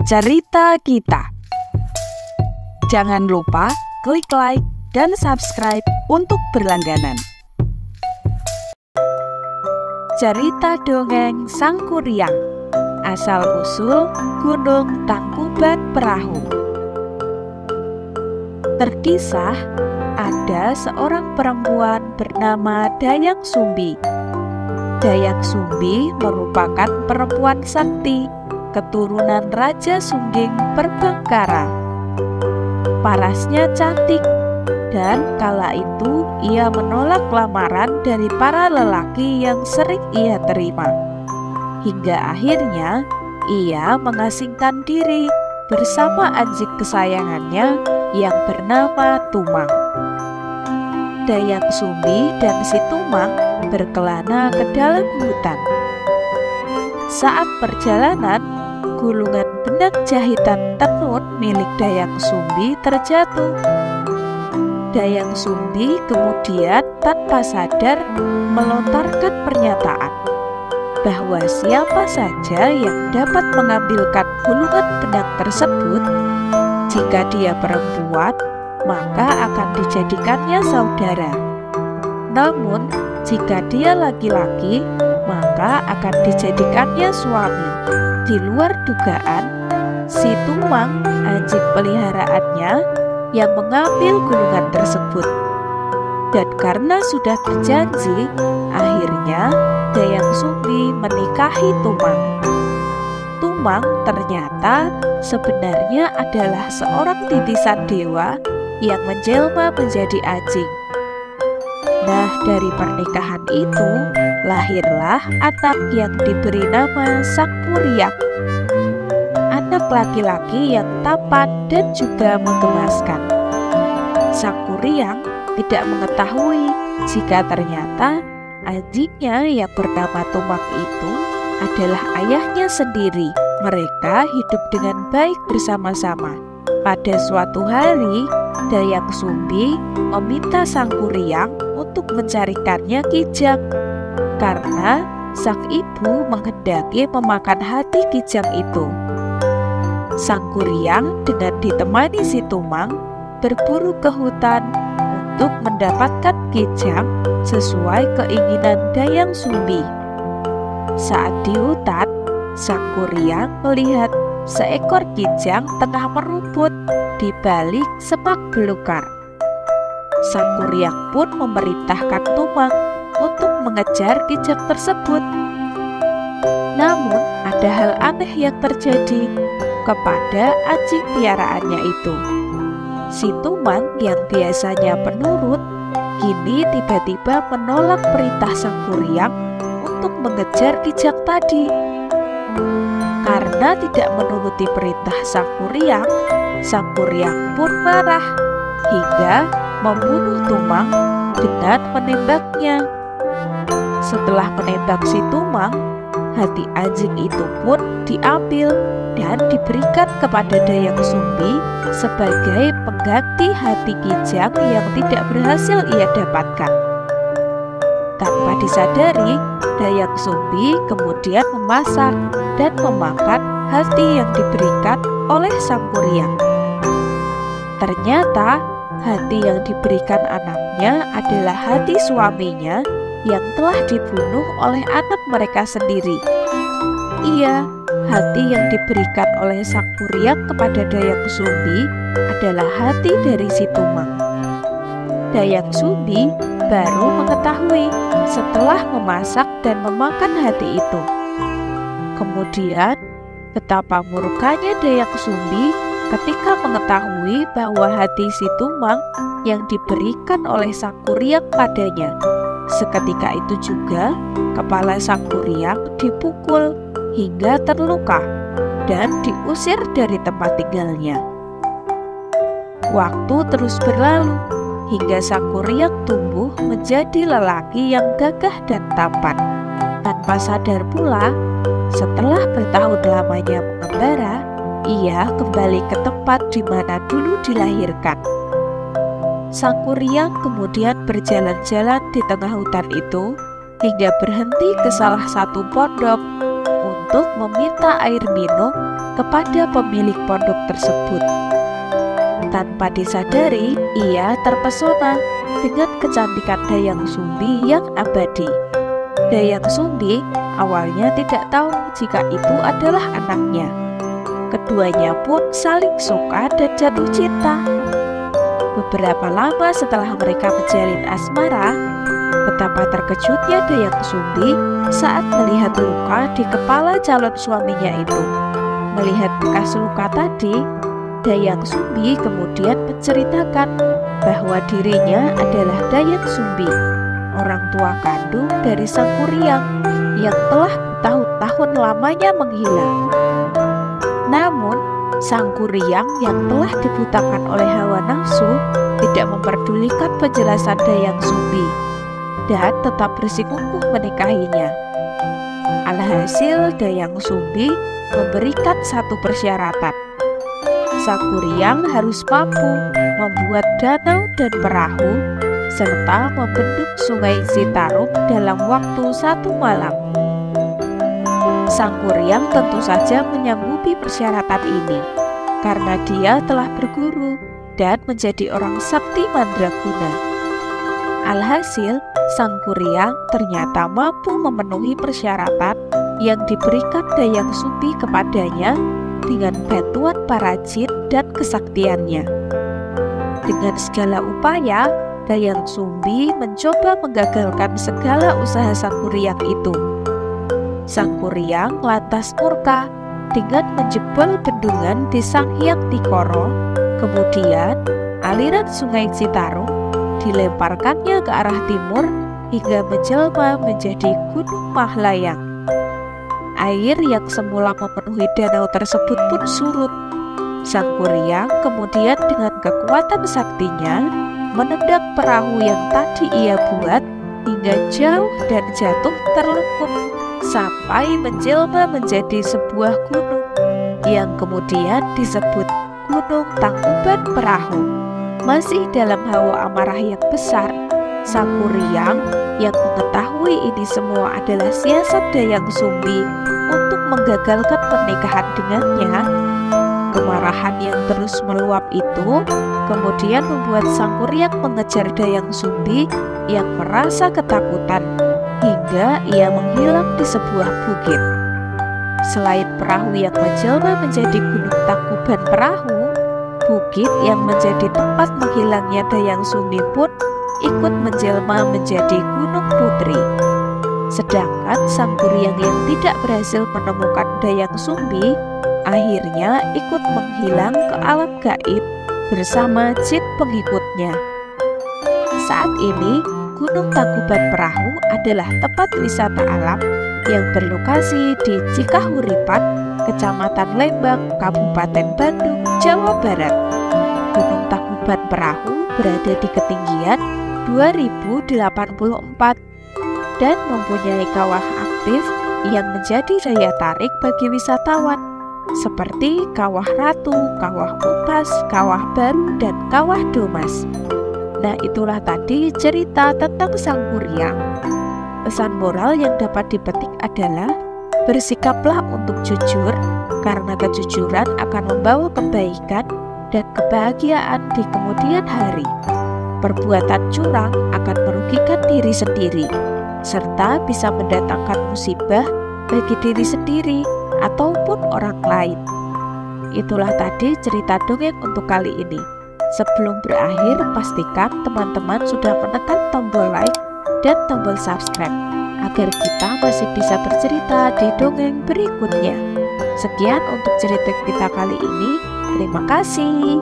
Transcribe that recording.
cerita kita. Jangan lupa klik like dan subscribe untuk berlangganan. Cerita dongeng Sang Kuryang. Asal-usul Gunung Tangkuban Perahu. Terkisah, ada seorang perempuan bernama Dayang Sumbi. Dayang Sumbi merupakan perempuan sakti, keturunan Raja Sungging Perbangkara. Parasnya cantik, dan kala itu ia menolak lamaran dari para lelaki yang sering ia terima. Hingga akhirnya ia mengasingkan diri bersama anjing kesayangannya yang bernama Tumang. Dayang Sumbi dan si Tumang berkelana ke dalam hutan. Saat perjalanan, gulungan benang jahitan tenun milik Dayang Sumbi terjatuh. Dayang Sumbi kemudian tanpa sadar melontarkan pernyataan bahwa siapa saja yang dapat mengambilkan gulungan benang tersebut, jika dia perempuan, maka akan dijadikannya saudara. Namun, jika dia laki-laki, maka akan dijadikannya suami. Di luar dugaan, si Tumang, anjing peliharaannya, yang mengambil gulungan tersebut. Dan karena sudah berjanji, akhirnya Dayang Sumbi menikahi Tumang. Tumang ternyata sebenarnya adalah seorang titisan dewa yang menjelma menjadi anjing. Nah, dari pernikahan itu lahirlah anak yang diberi nama Sang Kuryang, anak laki-laki yang tampan dan juga menggemaskan. Sang Kuryang tidak mengetahui jika ternyata anjingnya yang bernama Tumang itu adalah ayahnya sendiri. Mereka hidup dengan baik bersama-sama. Pada suatu hari, Dayang Sumbi meminta Sang Kuryang untuk mencarikannya kijang, karena sang ibu menghendaki memakan hati kijang itu. Sang Kuryang dengan ditemani si Tumang berburu ke hutan untuk mendapatkan kijang sesuai keinginan Dayang Sumbi. Saat di hutan, Sang Kuryang melihat seekor kijang tengah merumput di balik semak belukar. Sang Kuryang pun memerintahkan Tumang untuk mengejar kijang tersebut. Namun, ada hal aneh yang terjadi kepada anjing piaraannya itu. Si Tumang yang biasanya penurut, kini tiba-tiba menolak perintah Sang Kuryang untuk mengejar kijang tadi. Karena tidak menuruti perintah Sang Kuryang pun marah hingga membunuh Tumang dengan menembaknya. Setelah menembak si Tumang, hati anjing itu pun diambil dan diberikan kepada Dayang Sumbi sebagai pengganti hati kijang yang tidak berhasil ia dapatkan. Tanpa disadari, Dayang Sumbi kemudian memasak dan memakan hati yang diberikan oleh Sang Kuryang. Ternyata hati yang diberikan anaknya adalah hati suaminya yang telah dibunuh oleh anak mereka sendiri. Iya, hati yang diberikan oleh Sang Kuryang kepada Dayang Sumbi adalah hati dari si Tumang. Dayang Sumbi baru mengetahui setelah memasak dan memakan hati itu. Kemudian, betapa murkanya Dayang Sumbi ketika mengetahui bahwa hati si Tumang yang diberikan oleh Sang Kuryang padanya. Seketika itu juga, kepala Sang Kuryang dipukul hingga terluka dan diusir dari tempat tinggalnya. Waktu terus berlalu hingga Sang Kuryang tumbuh menjadi lelaki yang gagah dan tampan. Tanpa sadar pula, setelah bertahun lamanya mengembara, ia kembali ke tempat di mana dulu dilahirkan. Sang Kuryang kemudian berjalan-jalan di tengah hutan itu hingga berhenti ke salah satu pondok untuk meminta air minum kepada pemilik pondok tersebut. Tanpa disadari, ia terpesona dengan kecantikan Dayang Sumbi yang abadi. Dayang Sumbi awalnya tidak tahu jika itu adalah anaknya. Keduanya pun saling suka dan jatuh cinta. Beberapa lama setelah mereka menjalin asmara, betapa terkejutnya Dayang Sumbi saat melihat luka di kepala calon suaminya itu. Melihat bekas luka tadi, Dayang Sumbi kemudian menceritakan bahwa dirinya adalah Dayang Sumbi, orang tua kandung dari Sang Kuryang yang telah bertahun-tahun lamanya menghilang. Namun, Sang Kuryang yang telah dibutakan oleh hawa nafsu tidak memperdulikan penjelasan Dayang Sumbi dan tetap bersikukuh menikahinya. Alhasil, Dayang Sumbi memberikan satu persyaratan. Sang Kuryang harus mampu membuat danau dan perahu serta membendung sungai Citarum dalam waktu 1 malam. Sang Kuryang tentu saja menyanggupi persyaratan ini karena dia telah berguru dan menjadi orang sakti mandraguna. Alhasil, Sang Kuryang ternyata mampu memenuhi persyaratan yang diberikan Dayang Sumbi kepadanya dengan bantuan para jin dan kesaktiannya. Dengan segala upaya, Dayang Sumbi mencoba menggagalkan segala usaha Sang Kuryang itu. Sang Kuryang lantas murka dengan menjebol bendungan di Sanghyang Tikoro. Kemudian, aliran sungai Citarum dilemparkannya ke arah timur hingga menjelma menjadi Gunung Mahlayang. Air yang semula memenuhi danau tersebut pun surut. Sang Kuryang kemudian dengan kekuatan saktinya menendang perahu yang tadi ia buat hingga jauh dan jatuh terlungkup sampai menjelma menjadi sebuah gunung yang kemudian disebut Gunung Tangkuban Perahu. Masih dalam hawa amarah yang besar, Sang Kuryang yang mengetahui ini semua adalah siasat Dayang Sumbi untuk menggagalkan pernikahan dengannya. Kemarahan yang terus meluap itu kemudian membuat Sang Kuryang mengejar Dayang Sumbi yang merasa ketakutan hingga ia menghilang di sebuah bukit. Selain perahu yang menjelma menjadi Gunung Tangkuban Perahu, bukit yang menjadi tempat menghilangnya Dayang Sumbi pun ikut menjelma menjadi Gunung Putri. Sedangkan Sang Kuryang yang tidak berhasil menemukan Dayang Sumbi akhirnya ikut menghilang ke alam gaib bersama jin pengikutnya. Saat ini, Gunung Tangkuban Perahu adalah tempat wisata alam yang berlokasi di Cikahuripan, Kecamatan Lembang, Kabupaten Bandung, Jawa Barat. Gunung Tangkuban Perahu berada di ketinggian 2084 dan mempunyai kawah aktif yang menjadi daya tarik bagi wisatawan seperti Kawah Ratu, Kawah Upas, Kawah Baru, dan Kawah Domas. Nah, itulah tadi cerita tentang Sang Kuryang. Pesan moral yang dapat dipetik adalah bersikaplah untuk jujur, karena kejujuran akan membawa kebaikan dan kebahagiaan di kemudian hari. Perbuatan curang akan merugikan diri sendiri, serta bisa mendatangkan musibah bagi diri sendiri ataupun orang lain. Itulah tadi cerita dongeng untuk kali ini. Sebelum berakhir, pastikan teman-teman sudah menekan tombol like dan tombol subscribe agar kita masih bisa bercerita di dongeng berikutnya. Sekian untuk cerita kita kali ini. Terima kasih.